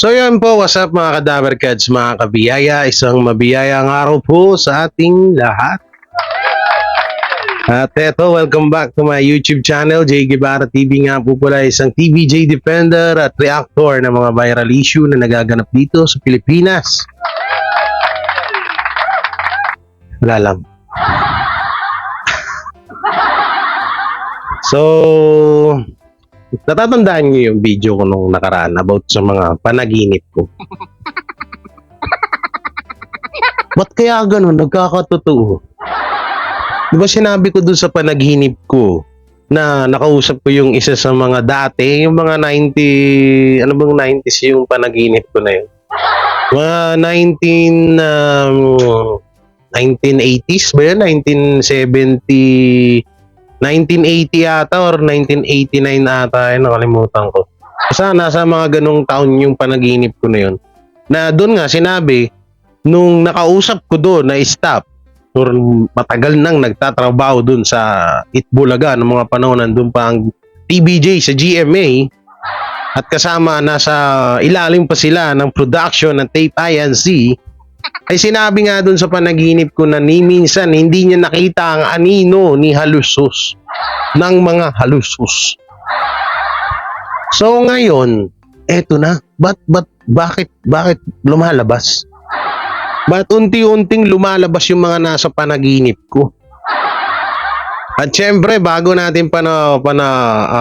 So yun po, what's up mga Kadaverkads, mga kabiyaya, isang mabiyayang araw po sa ating lahat. At eto, welcome back to my YouTube channel, J. Guevara TV nga po pala, isang TVJ defender at reactor ng mga viral issue na nagaganap dito sa Pilipinas. Wala lang. So, natatandaan niyo yung video ko nung nakaraan about sa mga panaginip ko. Ba't kaya ganun? Nagkakatotoo. Diba sinabi ko dun sa panaginip ko na nakausap ko yung isa sa mga dati, yung mga 90, ano bang 90s yung panaginip ko na yun? Mga 1980s ba yun? 1970, 1980 ata or 1989 ata, nakalimutan ko. Basta nasa mga ganong taon yung panaginip ko na yun. Na doon nga sinabi, nung nakausap ko doon na stop, or matagal nang nagtatrabaho doon sa Itbulaga ng mga panahon nandun pa ang TBJ sa GMA at kasama nasa ilalim pa sila ng production ng Tape INC, ay sinabi nga doon sa panaginip ko na ni minsan hindi niya nakita ang anino ni Halusos ng mga Halusos. So ngayon, eto na, bakit lumalabas? Ba't unti-unting lumalabas yung mga nasa panaginip ko? At syempre, bago natin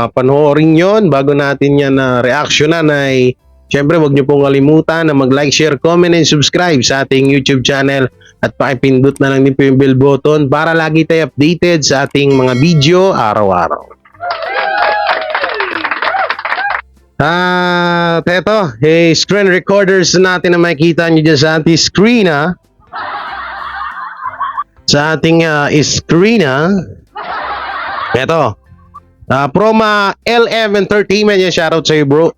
panoorin yon, bago natin yan na reaksyonan ay syempre, huwag niyo pong kalimutan na mag-like, share, comment, and subscribe sa ating YouTube channel at pakipindot na lang din po yung bell button para lagi tayo updated sa ating mga video araw-araw. Eto, screen recorders natin na makikita nyo dyan sa ating screen, ha? Sa ating screen, ha? Eto, from LM Entertainment, yan, shoutout sa'yo, bro.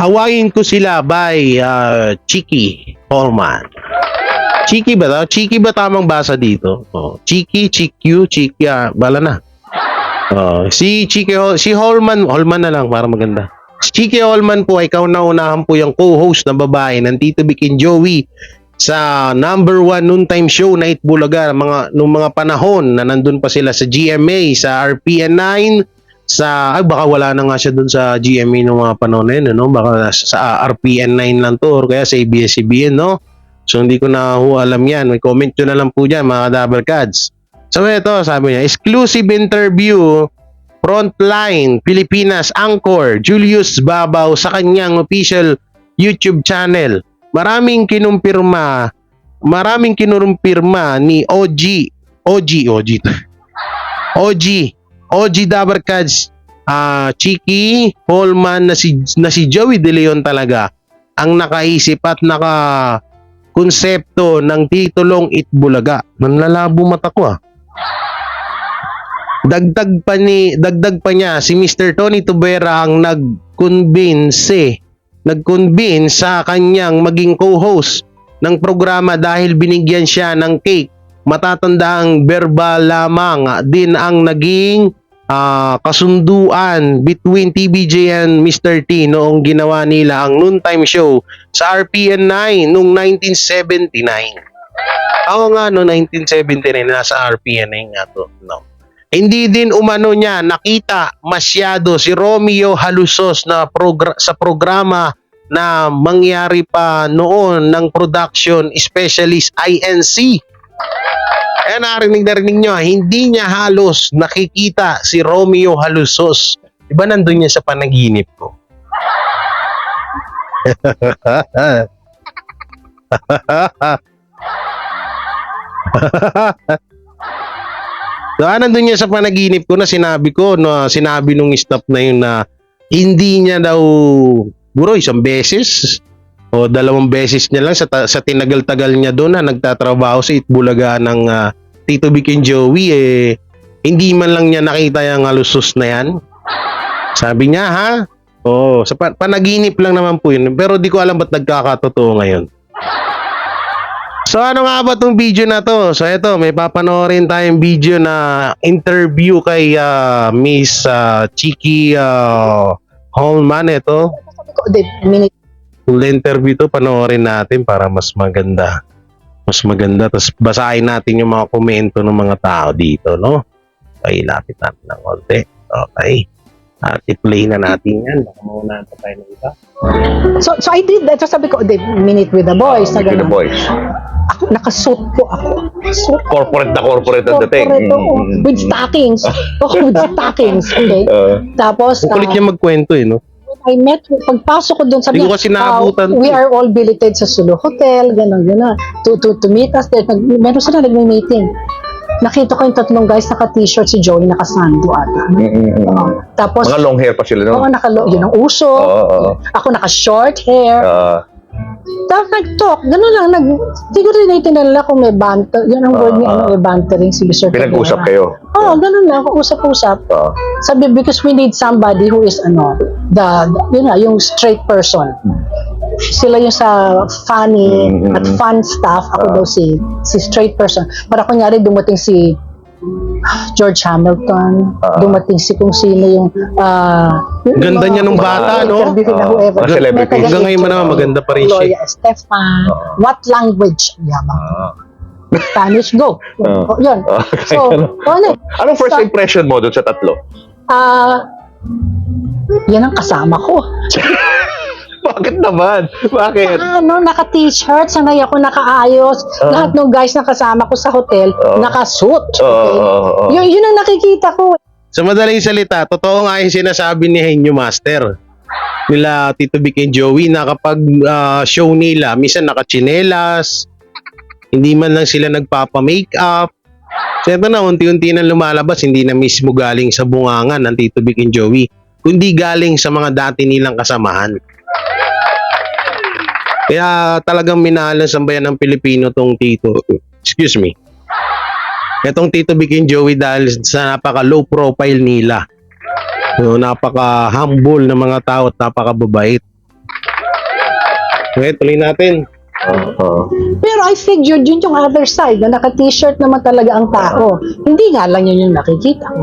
Hawain ko sila by Chiki Holman. Chiki ba to? Chiki ba tamang basa dito? Oh, Chiki, Chikyu, Chiki, bala na. Oh, si Holman na lang para maganda. Si Chiki Holman po ay kauna-unahan po yung co-host na babae ng Tito Vic and Joey sa number 1 noontime show na Itbulaga nung mga panahon na nandun pa sila sa GMA, sa RPN 9, baka wala na nga siya dun sa GMA nung mga panahon na yun, no? Baka sa RPN 9 lang to or kaya sa ABS-CBN, no? So hindi ko na alam yan. May comment nyo na lang po dyan, mga Dabarkads. So ito, sabi niya, exclusive interview, Frontline Pilipinas Anchor Julius Babaw sa kanyang official YouTube channel. Maraming kinumpirma ni OG Dabarkads, Chiki Holman na si Joey De Leon talaga ang nakaisip at konsepto ng titulong Itbulaga. Nanlalabo mata ko, Dagdag pa niya si Mr. Tony Tubera ang nag-convince sa kanyang maging co-host ng programa dahil binigyan siya ng cake. Matatanda ang verbal lamang din ang naging kasunduan between TBJ and Mr. T noong ginawa nila ang noontime show sa RPN 9 noong 1979. Ako nga no 1979 nasa RPN 9 nga to, no. Hindi din umano niya nakita masyado si Romeo Halusos na sa programa na mangyari pa noon ng production specialist INC. Kaya narinig nyo, hindi niya halos nakikita si Romeo Halusos. Diba nandun niya sa panaginip ko? So, nandun niya sa panaginip ko na sinabi nung staff na yun na hindi niya daw, buro, isang beses o 2 beses niya lang sa tinagal-tagal niya doon na nagtatrabaho sa Itbulaga ng Tito Vic and Joey, hindi man lang niya nakita yung Halusos na yan. Sabi niya, ha? Oo, sa panaginip lang naman po yun. Pero di ko alam ba't nagkakatotoo ngayon. So ano nga ba itong video na to? So ito, may papanoorin tayong video na interview kay Miss Chiki Holman. Ito, minute. Full interview to, panoorin natin para mas maganda. Mas maganda. Tapos basahin natin yung mga komento ng mga tao dito, no? Okay, lapit natin ng konti. Okay. At i-play na natin yan. Baka maunahan pa tayo ng iba. So I did that. So sabi ko, minute with the boys. With the boys. Ako, nakasuit po ako. Suit. Corporate ang dating. Corporate, with stockings. With stockings. Okay. Tapos, Ang kulit niya magkwento eh, no? I met, pagpasok ko doon, sabi Hindi ko kasi naabutan we to. are all billeted sa Sulu Hotel, gano'n, to meet us there. Meron sila nagme-meeting. Nakita ko yung tatlong guys naka-t-shirt, si Joey nakasando ata. Tapos, Mga long hair pa sila, no? oo, yun ang uso. Ako naka-short hair. Tapos nag-talk, gano'n lang, siguro tinitin nila kung may banter, yun ang word niya, may bantering si Mr. Pinag-usap Tavera. kayo. Oo, ganun lang, usap-usap. Sabi, because we need somebody who is, yung straight person. Sila yung sa funny at fun stuff, ako daw si straight person. Para kunyari, dumating si George Hamilton, dumating si kung sino yung Ganda niya nung bata, no? Mga celebrity. Hanggang ngayon man naman, maganda pa rin siya. Gloria Estefan, what language? Yabang. Spanish, go. Yun. So, Anong first impression mo doon sa tatlo? yan ang kasama ko. Bakit naman? Bakit? Naka-t-shirt, sanay ako nakaayos. Lahat ng guys na kasama ko sa hotel, naka-suit. Okay? Yun ang nakikita ko. Sa madaling salita, totoo nga yung sinasabi ni Henyo Master nila Tito Vic and Joey na kapag show nila, minsan nakachinelas, hindi man lang sila nagpapa-makeup. So ito na, unti-unti na lumalabas, hindi na mismo galing sa bungangan ng Tito Vic and Joey, kundi galing sa mga dati nilang kasamahan. Kaya talagang minahal ng sambayan ng Pilipino tong Tito. Excuse me. Itong Tito Vic and Joey dahil sa napaka-low profile nila. So, napaka-humble ng mga tao at napaka-babait. Okay, tuloy natin. Pero I figured yun yung other side na naka-t-shirt naman talaga ang tao. Hindi nga lang yun yung nakikita ko.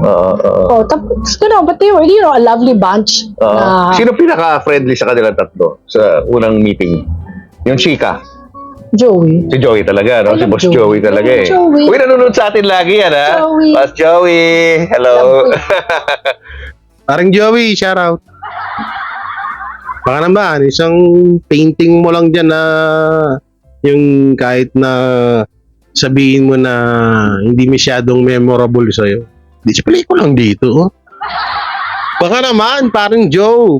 Tapos, but they were, a lovely bunch. Sino pinaka-friendly sa kanilang tatlo sa unang meeting? Yung chika. Joey. Si Joey talaga, no? Si Boss Joey talaga eh. Joey. Uy, nanonood sa atin lagi yan, ha? Joey. Boss Joey. Hello. Parang Joey, shout out. Baka naman, isang painting mo lang dyan na yung kahit na sabihin mo na hindi masyadong memorable sa'yo. Display ko lang dito. Oh. Baka naman, parang Joe.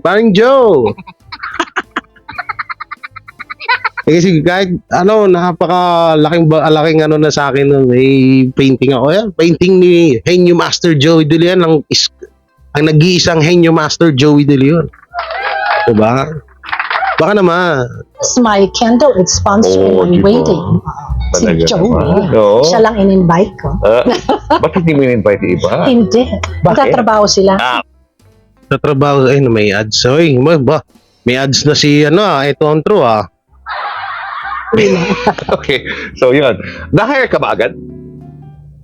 Kasi kahit napakalaking na sa akin may painting ako. Yan, painting ni Henyo Master Joey De Leon ang nag-iisang Henyo Master Joey De Leon. Diba? Baka naman. It's my candle. It's sponsored and waiting. Si Talaga Joey. naman. Oo. Siya lang in-invite ko. Ba't hindi mo in-invite yung iba? Hindi. Magtatrabaho sila. Sa trabaho, may ads. Oy, may ads na si ito ang true Okay. So, yun. Na-hire ka ba agad?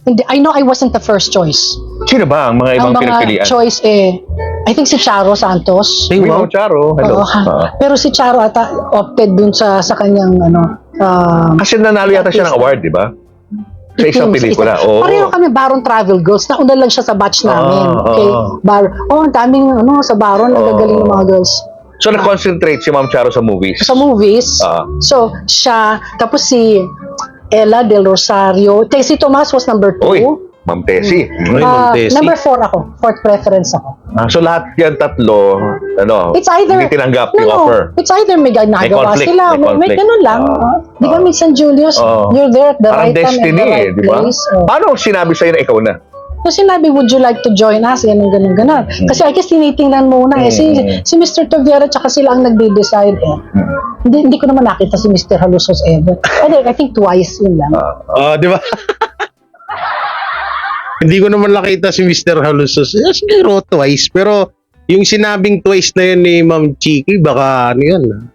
Hindi, I know I wasn't the first choice. Sino ba ang mga ibang Ang mga pinagpilian? choice I think si Charo Santos. Hey, wow. Charo. Hello. Pero si Charo ata opted dun sa kanyang Kasi nanalo yata siya ng award, di ba? Sa isang pelikula. Pareho kami Baron Travel Girls. Nauna lang siya sa batch namin. Okay? Ang daming sa Baron, nagagaling ng mga girls. So, na-concentrate si Ma'am Charo sa movies? Sa movies. So, siya, tapos si Ella Del Rosario. Si Tomas was number 2. Uy, Ma'am Tessie. Number 4 ako. 4th preference ako. So, lahat yan tatlo, It's either, hindi tinanggap yung offer. It's either may nagawa conflict, sila. may May conflict. ganun lang. Di ba, minsan Julius, you're there at the Parang right time and destiny, the right di ba? place. Paano sinabi sa'yo na ikaw na? So sinabi, would you like to join us? Ganun. Kasi I guess tinitingnan muna si Mr. Tavera tsaka sila ang nagde-decide Hindi ko naman nakita si Mr. Halusos ever. I think twice yun lang. Di ba? Hindi ko naman nakita si Mr. Halusos. Siguro twice. Pero yung sinabing twice na yun ni Ma'am Chiki, baka yun.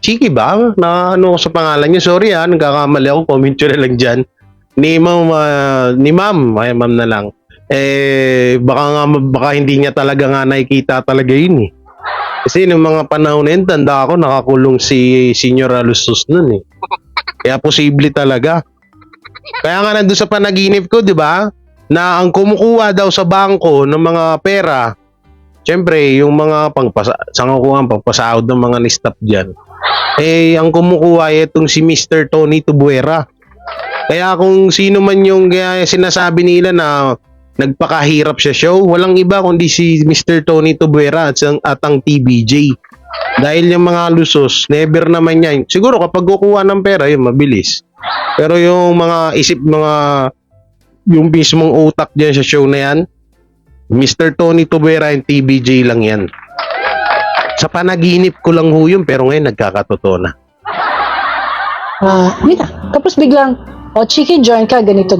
Chiki ba? Na sa pangalan niya? Sorry nagkakamali ako. Comment nyo na lang dyan. Ni Ma'am, ay Ma'am na lang. Baka hindi niya talaga nga nakikita talaga yun Kasi nung mga panahon na yun, tanda ako, nakakulong si Senior Alusos nun eh. Kaya posible talaga. Kaya nga nandun sa panaginip ko, di ba? Na ang kumukuha daw sa bangko ng mga pera, syempre, yung mga pagpasahod ng mga ni-staff dyan, eh, ang kumukuha ay itong si Mr. Tony Tubuera. Kaya kung sino man yung sinasabi nila na nagpakahirap sa show, walang iba kundi si Mr. Tony Tubuera at ang TBJ. Dahil yung mga lusos, never naman yan. Siguro kapag kukuha ng pera, yun, mabilis. Pero yung mga yung mismong utak dyan sa show na yan, Mr. Tony Tubuera and TBJ lang yan. Sa panaginip ko lang ho yun, pero ngayon nagkakatotoo na. Yun na. Tapos biglang, Chiki, join ka, ganito.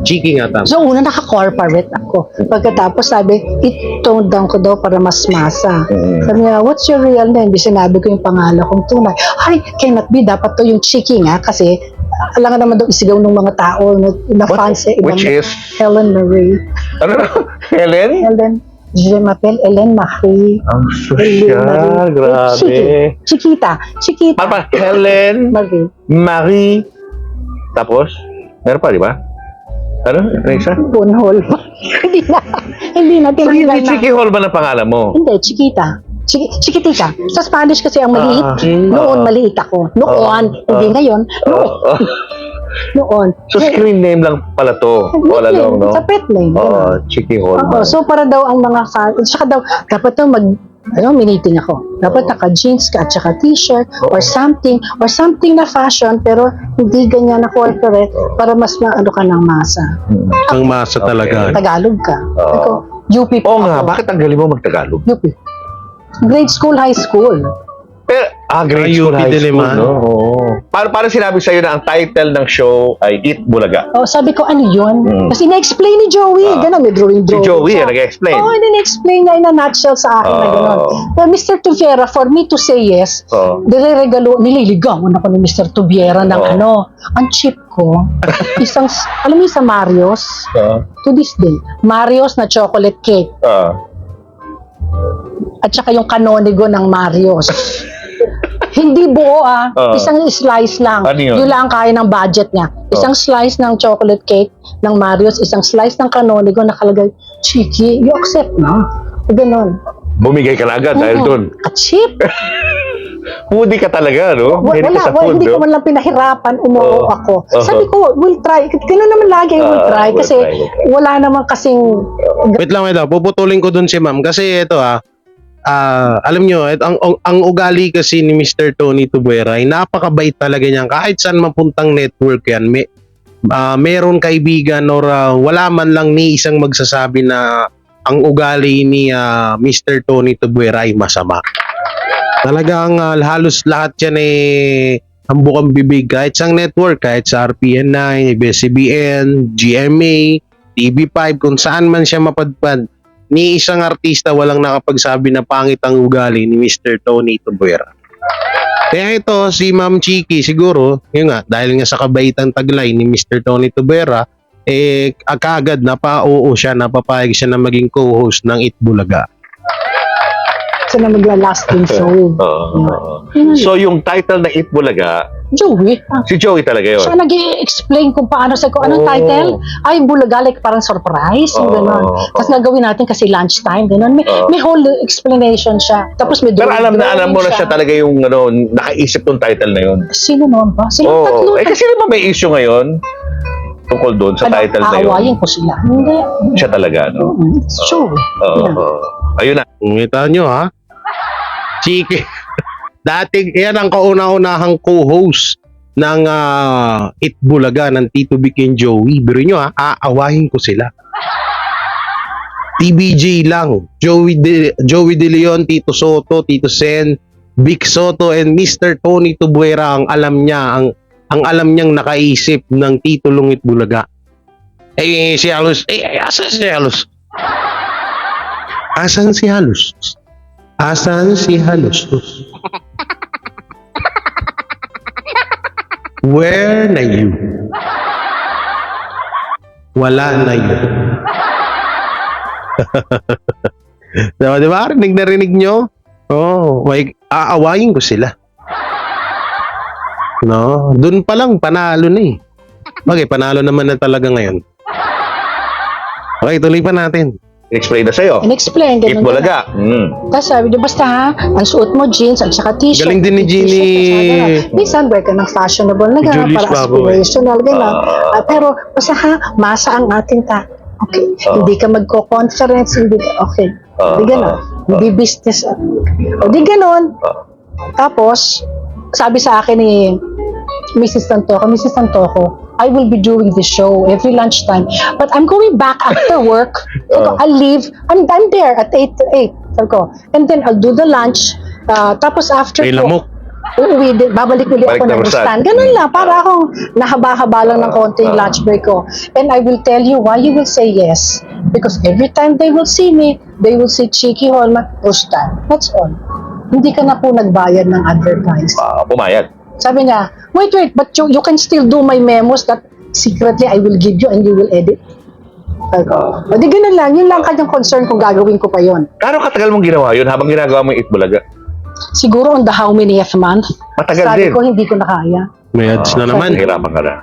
Cheeky nga tama. So, una naka-corporate ako. Pagkatapos sabi, i-tone down ko daw para mas masa. Sabi niya, what's your real name? Di sinabi ko yung pangalan kong tunay. Ay, cannot be. Dapat to yung Chiki nga kasi alam nga naman daw isigaw ng mga tao na fans. Which is? Helen Marie. Ano na? Helen? Helen. Je m'appelle Helen Marie. Ang social, grabe. Chiquita. Ano pa? Helen Marie. Tapos, meron pa, di ba? Ano? Ano isa? Bonhol. Hindi na. So, hindi Chiki Hall ba ang pangalan mo? Hindi, Chiquita. Chiquitita. Sa Spanish kasi ang maliit. Noon, maliit ako. Hindi ngayon. Noon. So, screen name lang pala to. All along, no? Sa pet name. Chiki Hall. So, para daw ang mga fans, saka daw, dapat daw miniting ako. Dapat naka-jeans ka at saka t-shirt or something na fashion pero hindi ganyan na corporate para mas maano ka ng masa. Ang masa talaga. Tagalog ka. Ako, UP Oo pa nga, ako. bakit ang galing mo magtagalog? UP. Grade school, high school. Pero, grade school, UP high din school, naman. no? Oo. Paano sinabi sa'yo na ang title ng show ay Eat Bulaga? Sabi ko, ano yun? Kasi na-explain ni Joey. Ganun, may drawing. Si Joey, siya. nag-explain. Hindi na-explain niya in a nutshell sa akin na gano'n. Pero Mr. Tuviera, for me to say yes, nililigawan ako ni Mr. Tuviera ng ang cheap ko. Alam mo isang Marios? To this day. Marios na chocolate cake. At saka yung kanonigo ng Marios. Hindi buo isang slice lang. Ano yun? Yun lang ang kaya ng budget niya. Isang slice ng chocolate cake ng Marios, isang slice ng kanonigo nakalagay, Chiki, you accept na. Ganon. Bumigay ka na agad dahil doon. Cheap. Foodie ka talaga, no? Mahilig ka sa food, hindi no? ko man lang pinahirapan, umuo ako. Sabi ko, we'll try. Ganun naman lagi, we'll try. We'll Kasi try. wala namang kasing... Wait lang. Puputulin ko dun si ma'am. Kasi ito alam nyo, ang ugali kasi ni Mr. Tony Tubuera ay napakabait talaga niyan. Kahit saan mapuntang network yan, meron kaibigan or wala man lang ni isang magsasabi na ang ugali ni Mr. Tony Tubuera ay masama. Talagang halos lahat yan hambuk ang bibig. Kahit sa network, kahit sa RPN9, ABS-CBN, GMA, TV5, kung saan man siya mapadpad, ni isang artista walang nakapagsabi na pangit ang ugali ni Mr. Tony Tubuera. Kaya ito, si Ma'am Chiki siguro, yun nga, dahil nga sa kabaitang taglay ni Mr. Tony Tubuera, agad napapayag siya na maging co-host ng Eat Bulaga. Sa na magla-lasting show. So, yung title na Eat Bulaga, Joey. si Joey talaga yun. Siya nag-i-explain kung paano sa anong title. Ay, Bulaga, like parang surprise. Gano'n. Tapos nagawin natin kasi lunchtime. Gano'n. May whole explanation siya. Tapos may Pero alam mo na siya talaga yung nakaisip ng title na yun. Sino naman ba? Sila tatlo. Kasi naman may issue ngayon tungkol doon sa title na yun. Aawayin ko sila. Hindi. Siya talaga, no? It's Joey. Ayun na. Ngita nyo Chiki. Dating, yan ang kauna-unahang co-host ng Eat Bulaga ng Tito Vic and Joey. Biro nyo aawahin ko sila. TBJ lang. Joey De Leon, Tito Soto, Tito Sen, Vic Soto, and Mr. Tony Tubuera ang alam niya, ang alam niyang nakaisip ng titulong Eat Bulaga. Si Halos, asan si Halos? Asan si Halos? Asan si Halos? Where na you? Wala na yun. Diba? Rinig na rinig nyo? Oo, may aawayin ko sila. No, dun pa lang panalo na eh. Bagay, panalo naman na talaga ngayon. Okay, tuloy pa natin. In-explain na sa'yo. In-explain. Keep Bulaga. Tapos sabi niya, basta ha, ang suot mo jeans at saka t-shirt. Galing din ni t-shirt, Jeannie. at saka gano'n. Minsan, wear ka ng fashionable na gano'n, Julius para Baboy. aspirational, gano'n. Pero, basta ha, masa ang ating okay. Hindi ka magko-conference, hindi ka, okay. Hindi gano'n. Hindi business. Hindi gano'n. Tapos, sabi sa akin ni Mrs. Santoco, I will be doing the show every lunchtime, but I'm going back after work. So, I'll leave, I'm there at 8 to 8. So, and then I'll do the lunch. Tapos after May lamok. uuwi din, babalik ulit Balik ako na ng Rosal. stand. Ganun lang, para akong nahaba-haba lang ng konti yung lunch break ko. And I will tell you why you will say yes. Because every time they will see me, they will see Cheeky Holman, Rustan. That's all. Hindi ka na po nagbayad ng advertise. Pumayag. Sabi niya, wait, but you can still do my memos that secretly I will give you and you will edit. Sabi ko, di ganun lang, yun lang kanyang concern kung gagawin ko pa yon. Kano katagal mong ginawa yun habang ginagawa mo yung Eat Bulaga? Siguro on the how manyth month. Matagal Sabi din. ko, hindi ko na kaya. May ads na naman. Hirapan ka na.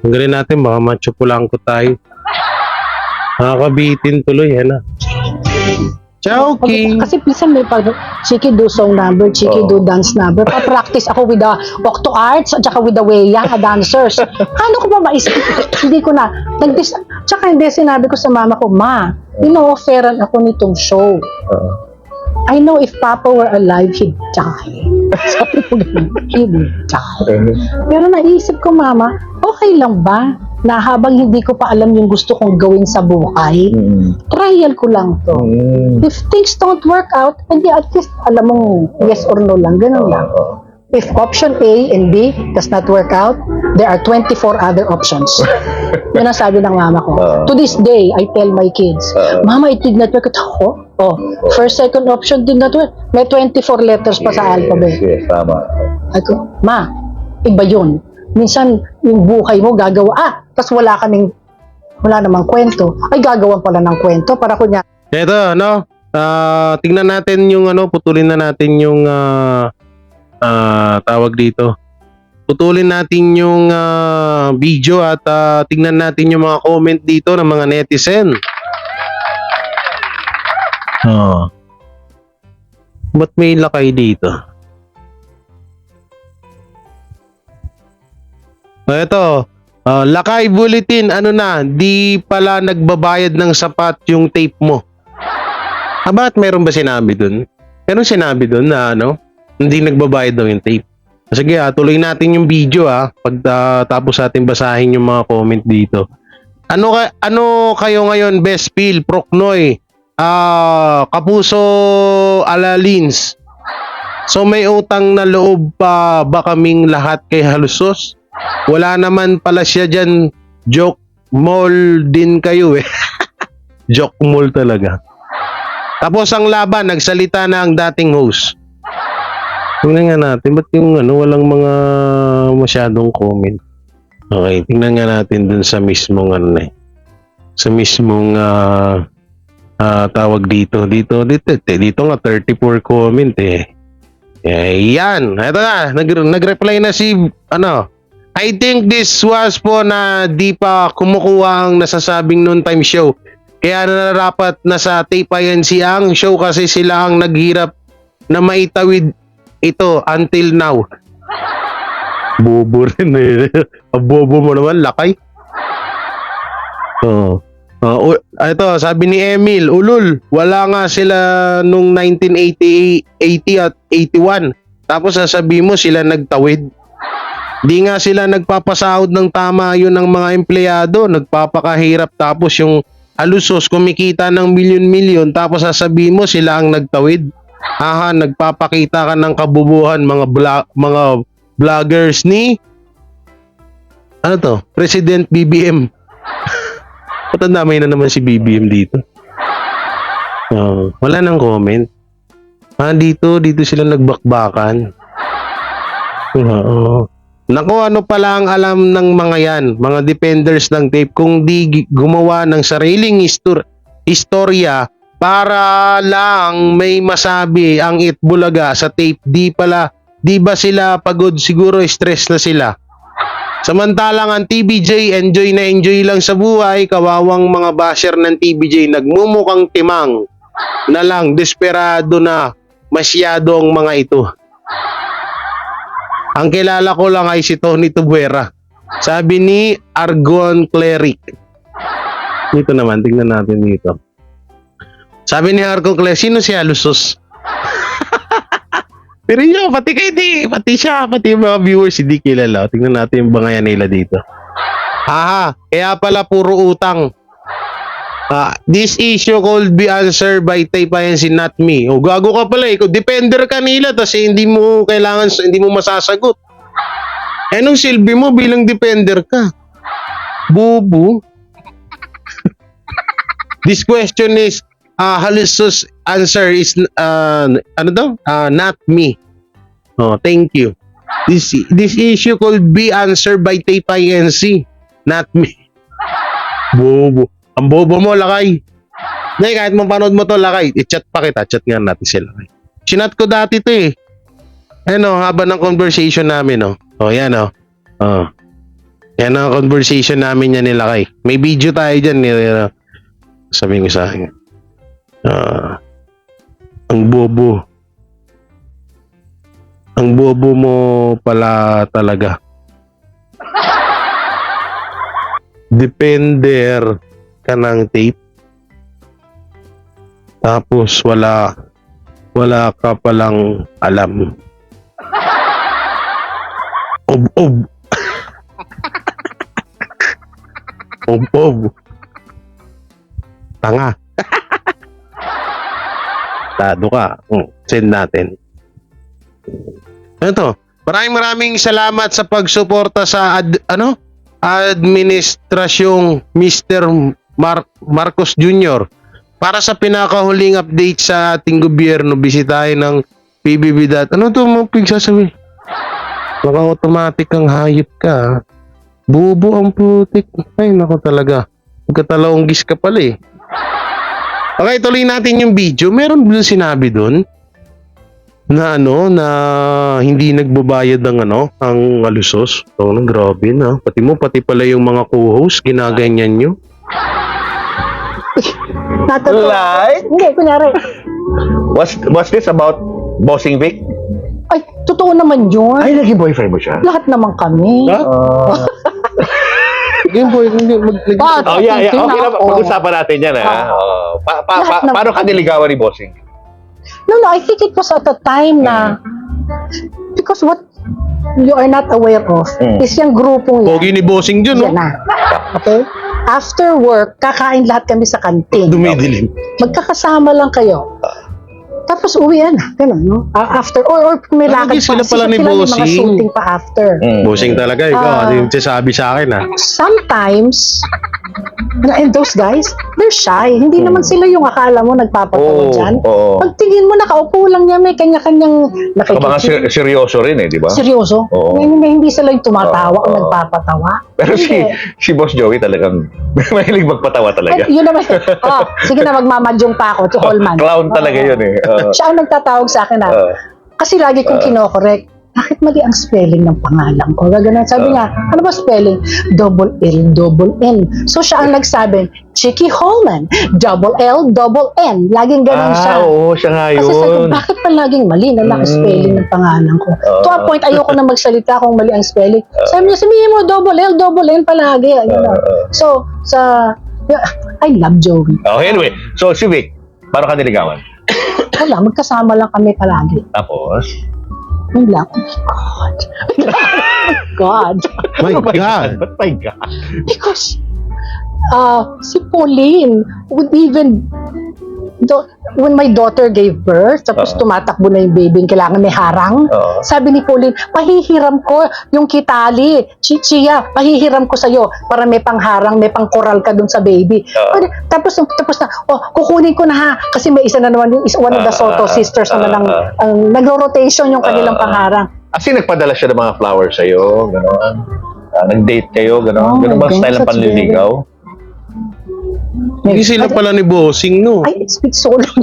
Ang galing natin, baka macho pulangko tayo. Nakakabitin tuloy, yan ah. Chowky! Kasi minsan may pag Chiki do song number, Chiki do dance number. Pa-practice ako with the Octo Arts at saka with the Weya, dancers. Ano ko ba maisip? Hindi ko na. Tsaka hindi, sinabi ko sa mama ko, Ma, ino-offeran ako nitong show. I know if Papa were alive, he'd die. Sabi ko ganun, he would die. Pero naisip ko, Mama, okay lang ba na habang hindi ko pa alam yung gusto kong gawin sa buhay, trial ko lang to. If things don't work out, hindi at least alam mong yes or no lang, ganun lang. If option A and B does not work out, there are 24 other options. Yun ang sabi ng mama ko. To this day, I tell my kids, Mama, it did not work out. First, second option did not work. May 24 letters pa sa alphabet. Yes, tama. Ako, Ma, iba yun. Minsan, yung buhay mo gagawa, tas wala namang kwento. Ay, gagawan pala ng kwento para kunya. Eto, ano? Tingnan natin yung putulin na natin yung tawag dito. Putulin natin yung video at tingnan natin yung mga comment dito ng mga netizen. Ba't may lakay dito? Ito, lakay bulletin, di pala nagbabayad ng sapat yung tape mo. Bakit meron ba sinabi dun? Meron sinabi dun na hindi nagbabayad daw yung tape. Sige, tuloy natin yung video pag tapos natin basahin yung mga comment dito. Ano kayo ngayon, Best Phil, Procnoy, Kapuso Alalins? So may utang na loob pa ba kaming lahat kay Halusos? Wala naman pala siya dyan. Joke mall din kayo eh. Joke mall talaga. Tapos ang laban, nagsalita na ang dating host. Tingnan nga natin, ba't yung walang mga masyadong comment? Okay, tingnan nga natin dun sa mismong sa mismong tawag dito nga 34 comment eh. Yan, eto na, nag-reply na si I think this was po na di pa kumukuha ang nasasabing noon time show. Kaya nararapat na sa tape INC ang show kasi sila ang naghirap na maitawid ito until now. Bobo rin eh. Bobo mo naman, lakay. Ito, sabi ni Emil, ulul, wala nga sila nung 1980 at 81. Tapos sasabi mo sila nagtawid. Di nga sila nagpapasahod ng tama yun ng mga empleyado, nagpapakahirap tapos yung Halusos kumikita ng milyon-milyon tapos sasabihin mo sila ang nagtawid. Nagpapakita ka ng kabubuhan mga vloggers ni President BBM. Patandamay na naman si BBM dito. Wala nang comment. Dito sila nagbakbakan. Naku, ano pala ang alam ng mga yan, mga defenders ng tape, kung di gumawa ng sariling istorya para lang may masabi ang Itbulaga sa tape. Di ba sila pagod? Siguro stress na sila. Samantalang ang TBJ, enjoy na enjoy lang sa buhay. Kawawang mga basher ng TBJ, nagmumukhang timang na lang, desperado na masyado ang mga ito. Ang kilala ko lang ay si Tony Tubuera. Sabi ni Argon Cleric. Dito naman, tingnan natin dito. Sabi ni Argon Cleric, sino si Alusos? Pero yun, pati kayo pati siya, pati yung mga viewers hindi kilala. Tingnan natin yung bangayan nila dito. Aha, kaya pala puro utang. This issue could be answered by Taypayansi, not me. O gago ka pala eh. Depender ka nila tapos hindi mo kailangan, hindi mo masasagot. Anong silbi mo bilang depender ka? Bubu. This question is Halusos answer is not me. Oh, thank you. This issue could be answered by Taypayansi, not me. Bobo. Ang bobo mo, Lakay. Nay, kahit mapanood mo to, Lakay, i-chat pa kita. Chat nga natin sila. Chinat ko dati to eh. Ano, haba ng conversation namin, no. Oh, yan, oh. Oh. Yan ang conversation namin yan ni Lakay. May video tayo dyan. Sabihin ko sa akin. Ang bobo. Ang bobo mo pala talaga. Depender ka ng tape. Tapos wala ka palang alam. Ob. Ob. Tanga. Tado ka. Send natin. Ano to? Maraming salamat sa pagsuporta sa administrasyong Mr. Marcos Jr. Para sa pinakahuling update sa ating gobyerno, bisitahin ng PBB. Ano to mo pigsasabi? Maka-automatic ang hayop ka. Bubo ang putik. Ay, nako talaga. Magkatalonggis ka pala eh. Okay, tuloy natin yung video. Meron ba sinabi doon na na hindi nagbabayad ng ang Alusos? Oh, grabe na. Pati pala yung mga co-host, ginaganyan nyo. Like? Hindi, kunyari. What's this about Bossing Vic? Ay, totoo naman yun. Ay, naging boyfriend mo siya? Lahat naman kami. Game boy, hindi Oh, yeah. Okay na, pag-usapan natin yan, ha? Paano ka niligawan ni Bossing? No, I think it was at a time na because what you are not aware of is yung grupong yan. Pogi ni Bossing dyan, no? Yan na. Okay? After work, kakain lahat kami sa kantin. Dumidilim. Magkakasama lang kayo. Tapos uwian na. Ganun, no? After, or kung may lakad Sila pala ni sila may mga Bossing. shooting pa after. Bossing talaga, ikaw. Ano yung sabi sa akin, ha? Sometimes, and those guys, they're shy. Hindi naman sila yung akala mo nagpapatawa dyan. Pagtingin mo, nakaupo lang niya, may kanya-kanyang Mga seryoso rin eh, di ba? Seryoso? Oo. Hindi sila yung tumatawa o nagpapatawa. Pero Hindi. si Boss Joey talagang mahilig magpatawa talaga. Ay, yun naman. Sige na, magmamadyong pa ako to Holman. Clown talaga yun eh. Siya ang nagtatawag sa akin kasi lagi kong kinokorek. Bakit mali ang spelling ng pangalan ko? Gaganon. Sabi niya, ano ba spelling? Double L, double N. So siya ang nagsabi, Chicky Holman, double L, double N. Laging ganon siya. Oo, siya nga yun. Kasi sabi ko, bakit pa laging mali na spelling ng pangalan ko? To a point, ayoko na magsalita kung mali ang spelling. Sabi niya, sabihin mo, double L, N palagi. So, I love Joey. Anyway, so si Vic, paano ka niligawan? Wala, magkasama lang kami palagi. Tapos? Yun lang. Oh God. My God. My God. Because si Pauline would even when my daughter gave birth, tapos tumatakbo na yung baby, kailangan may harang. Sabi ni Pauline, pahihiram ko yung kitali. Chia, pahihiram ko sa'yo para may pangharang, may pangkoral ka dun sa baby. Tapos na, kukunin ko na ha. Kasi may isa na naman, one of the Soto sisters naman ang nagro-rotation yung kanilang pangharang. Kasi nagpadala siya ng mga flowers sa'yo, gano'n. Nag-date kayo, gano'n. Gano'n ba style ng panliligaw? Hindi sila pala ni Bossing, no? Ay, it's been so long.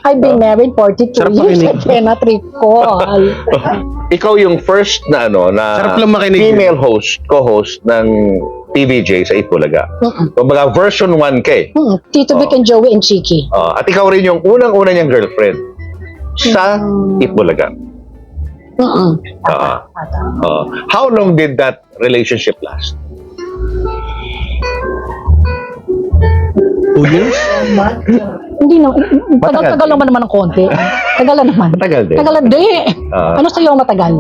I've been married 42 Sarap years. makinig. I cannot recall. Ikaw yung first na Sarap lang makinig. female host, co-host ng TVJ sa Itbulaga. Kumbaga version 1 ka eh. Tito Vic and Joey and Chiki. At ikaw rin yung unang-una niyang girlfriend sa Itbulaga. How long did that relationship last? 2 years? Hindi na, Matagal tagal naman ng konti. Tagal naman. Matagal din. Tagal di. Ano sa'yo ang matagal?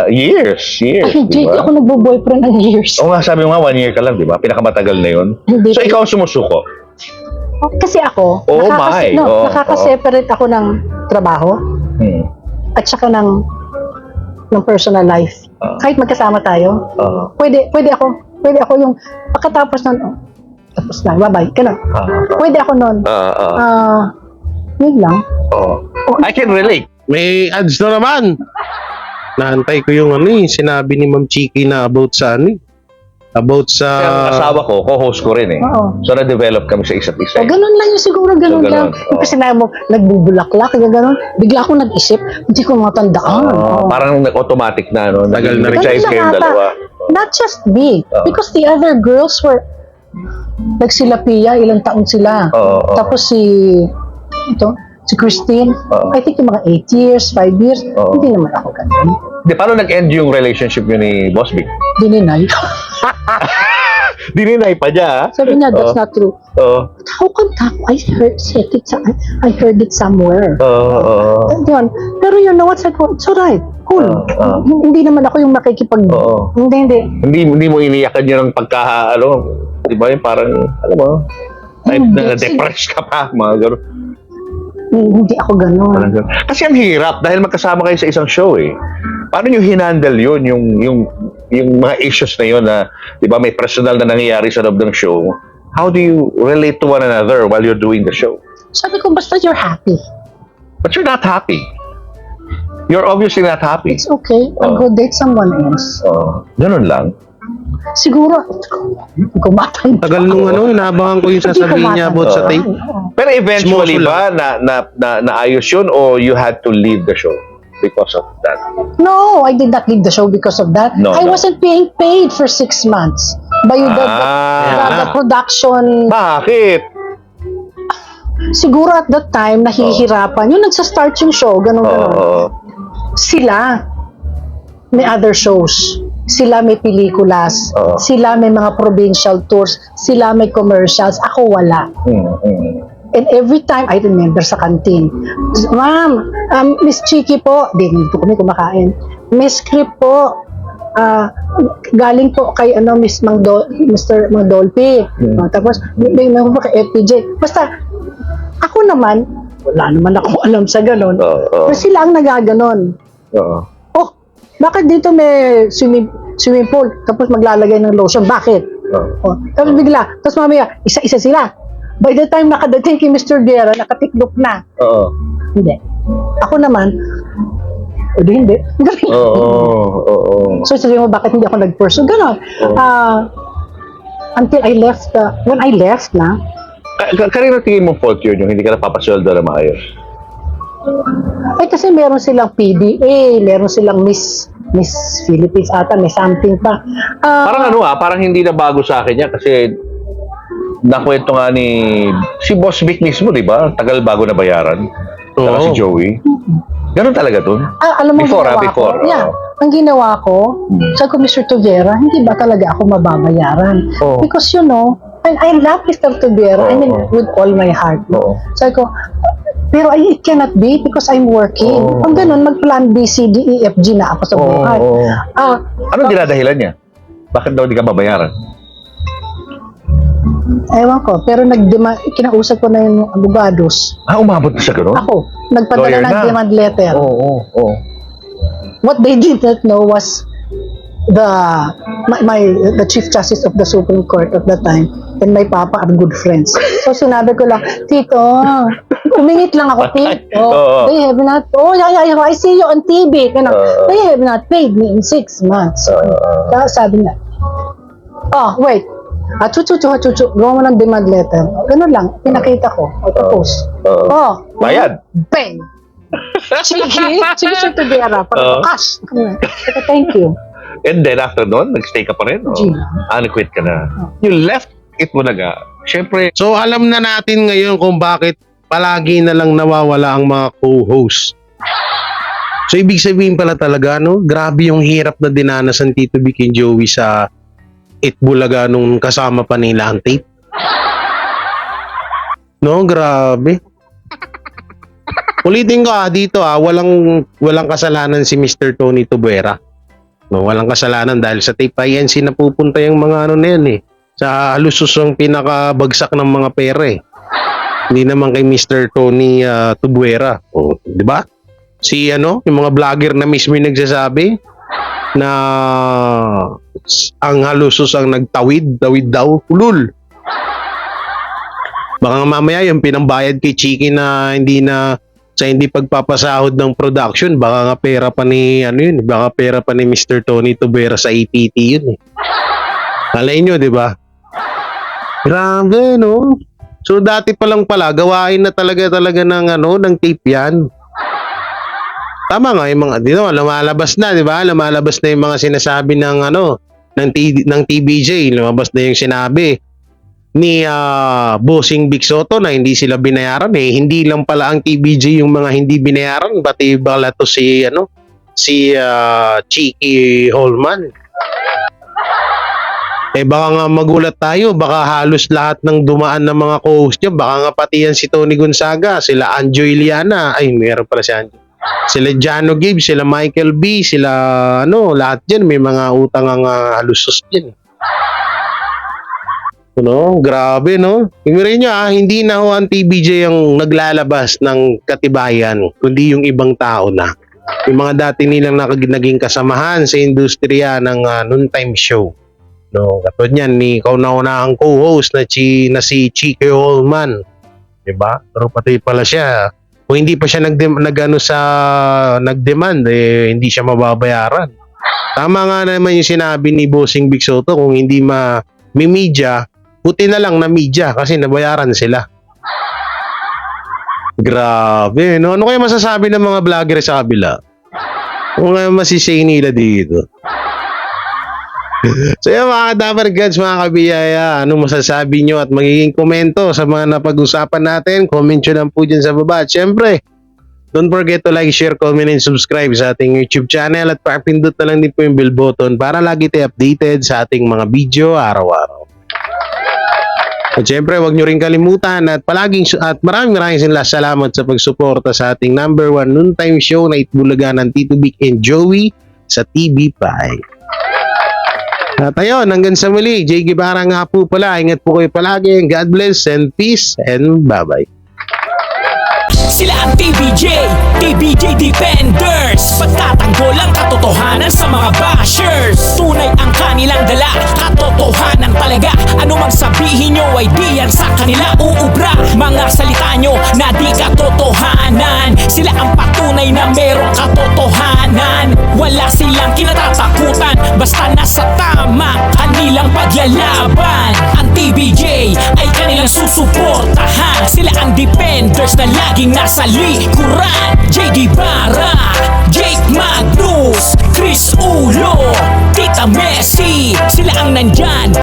Years. Ay, hindi Diba? ako nagbo-boyfriend ng years. Oo nga, sabi mo nga 1 year ka lang, di ba? Pinakamatagal na yun. Hindi. So, ikaw ang sumusuko. Kasi ako, Oh my. nakaka-separate ako ng trabaho Hmm. at saka ng personal life. Kahit magkasama tayo, pwede ako yung pagkatapos ng tapos na, bye-bye, ganun. Pwede ako nun. Yun lang. I can relate. May ads na naman. Naantay ko yung sinabi ni Ma'am Chiki na about sa Kasi ang asawa ko, co-host ko rin eh. Oo. So, na-develop kami sa isa't isa. O, ganun lang yun siguro, ganun So, lang. ganun, oo. Kasi na mo, nagbubulaklak, ganun. Bigla akong nag-isip, hindi ko matandaan. Oo. Parang automatic na, no? Tagal na rin. Nag-chive Ganun lang kayong ata. dalawa. Not just me, because the other girls were, like sila Pia, ilang taon sila. Oo. Tapos si Christine, Oo. I think yung mga 8 years, 5 years, Oo. hindi naman ako ganun. Di, paano nag-end yung relationship yun ni Boss Big? Dininay. Dininay pa niya, ha? Sabi niya, that's not true. Oo. How come that? I heard it somewhere. Yun. Pero you know what? It's alright. Cool. Hindi naman ako yung makikipag... Oo. Hindi. Hindi mo iniyakan yun ng pagka, di ba yung parang, alam mo, type na depressed ka pa, mga gano'n. Hindi ako ganun. Parang gano'n. Kasi ang hirap dahil magkasama kayo sa isang show eh. Paano nyo hinandle yun, yung mga issues na yun na, di ba, may personal na nangyayari sa loob ng show? How do you relate to one another while you're doing the show? Sabi ko, basta you're happy. But you're not happy. You're obviously not happy. It's okay. I'll go date someone else. Ganun lang. Siguro, hindi ko matanda. Tagal nung inabangan ko yung sasabihin niya about sa tape. Pero eventually Small ba naayos yun or you had to leave the show because of that? No, I did not leave the show because of that. No, I no. wasn't being paid for 6 months by the production. Bakit? Siguro at that time, nahihirapan. Yung nagsa-start yung show, ganun. Sila, may other shows. Sila may pelikulas. Sila may mga provincial tours. Sila may commercials. Ako wala. And every time, I remember sa canteen, Ma'am, Miss Chiki po, dito kami kumakain. Miss Script po, galing po kay Mr. Mandolpi. Tapos, may po kay FPJ. Basta, ako naman, wala naman ako alam sa ganon. Pero sila ang nagaganon. Oh, bakit dito may swimming pool? Tapos maglalagay ng lotion. Bakit? Tapos bigla, tapos mamaya, isa-isa sila. By the time nakadating kay Mr. Guerra, nakatiklop na. Hindi. Ako naman, hindi. So, sabi mo, bakit hindi ako nag-pursue? Ganon. Until I left, when I left na, Kanina tingin mo fault yun, yung hindi ka napapasweldo na maayos? kasi meron silang PBA, meron silang Miss Philippines ata, may something pa. Parang parang hindi na bago sa akin yan kasi nakwento nga si Boss Vic mismo, di ba? Tagal bago na bayaran. Saka si Joey. Ganun talaga dun. Alam mo, Before. Yeah. Ang ginawa ko, sabi ko, Mr. Tuvera, hindi ba talaga ako mababayaran? Because and I love Mr. Tuvera, I mean, with all my heart. Sabi ko, pero it cannot be because I'm working. Kung ganun, mag-plan B, C, D, E, F, G na ako sa buhay. Anong dinadahilan niya? Bakit daw di ka babayaran? Ewan ko, pero kinausap ko na yung abogados. Umabot na sa ganun? Ako, nagpadala ng demand letter. What they did not know was the Chief Justice of the Supreme Court at that time and my papa are good friends. So sinabi ko lang, Tito, umingit lang ako, Tito. They have not, I see you on TV. They have not paid me in 6 months. Kaya sabi niya, wait, chuchu, gawa mo ng demand letter. Ganun lang, pinakita ko. O, tapos. Oh, Bayad. Bang! Sige, Sir Tudera, para cash. Thank you. And then after nun, nagstay ka pa rin? O Gina. quit ka na? You left it mo na ga. Siyempre, So alam na natin ngayon kung bakit palagi na lang nawawala ang mga co-host. So ibig sabihin pala talaga, no? Grabe yung hirap na dinanasan Tito Vic and Joey sa Itbulaga nung kasama pa nila ang tape. No, grabe. Ulitin ko dito walang kasalanan si Mr. Tony Tubuera. No, walang kasalanan dahil sa tape INC napupunta yung mga ano na yan eh. Sa halusos ang pinakabagsak ng mga pera eh. Hindi naman kay Mr. Tony Tubuera. O, di ba? Si yung mga vlogger na mismo yung nagsasabi na ang halusos ang tawid daw, ulul. Baka nga mamaya yung pinambayad kay Chiki na hindi pagpapasahod ng production, baka nga pera pa ni baka pera pa ni Mr. Tony Tubuera sa APT yun eh. Alay nyo, di ba? Grabe, no? So dati pa lang pala gawain na talaga ng tape yan. Tama nga yung mga lumalabas na, di ba? Lumalabas na yung mga sinasabi ng TBJ, lumabas na yung sinabi ni Bossing Vic Soto na hindi sila binayaran eh. Hindi lang pala ang TBJ yung mga hindi binayaran, pati bala to si Chiki Holman. Baka nga magulat tayo, baka halos lahat ng dumaan ng mga co-host niya, baka nga pati yan si Tony Gonzaga, sila Anjo Iliana, meron pala si Anjo. Sila Jano Gibbs, sila Michael B, sila lahat dyan, may mga utang ang halusos dyan. Grabe, no? Tingnan nyo hindi na ho ang TBJ ang naglalabas ng katibayan, kundi yung ibang tao na. Yung mga dati nilang naging kasamahan sa industriya ng noontime show. No, katulad niyan ni kauna-unahang co-host na si Chiki Holman. 'Di ba? Pero pati pala siya, kung hindi pa siya nagdemand hindi siya mababayaran. Tama nga naman yung sinabi ni Bossing Vic Soto, kung hindi media, buti na lang na media kasi nabayaran sila. Grabe, no? Ano kaya masasabi ng mga vlogger sa kabila? Ano kaya masisay nila dito? So yung mga Dapper Gods, mga kabiyaya, ano masasabi nyo at magiging komento sa mga napag-usapan natin? Comment nyo lang po dyan sa baba. At syempre, don't forget to like, share, comment, and subscribe sa ating YouTube channel at pakipindot na lang din po yung bell button para lagi tayo updated sa ating mga video araw-araw. At syempre, huwag nyo rin kalimutan at maraming salamat sa pagsuporta sa ating #1 noontime show na Itbulaga ng Tito Vic and Joey sa TV5. At ayun, hanggang sa muli, Jay Guevara nga po pala. Ingat po kayo palagi. God bless and peace and bye-bye. Sila ang TBJ Defenders. Pagtatanggol ang katotohanan sa mga bashers. Tunay ang kanilang dala, katotohanan talaga. Ano mang sabihin nyo ay di yan sa kanila uubra. Mga salita nyo na di katotohanan. Sila ang patunay na merong katotohanan. Wala silang kinatatakutan, basta nasa tama kanilang paglalaban. Ang TBJ ay kanilang susuportahan. Sila ang defenders na laging nasa likuran. Jay Guevara, Jake Magnus, Chris Ulo, Tita Messi, sila ang nandyan.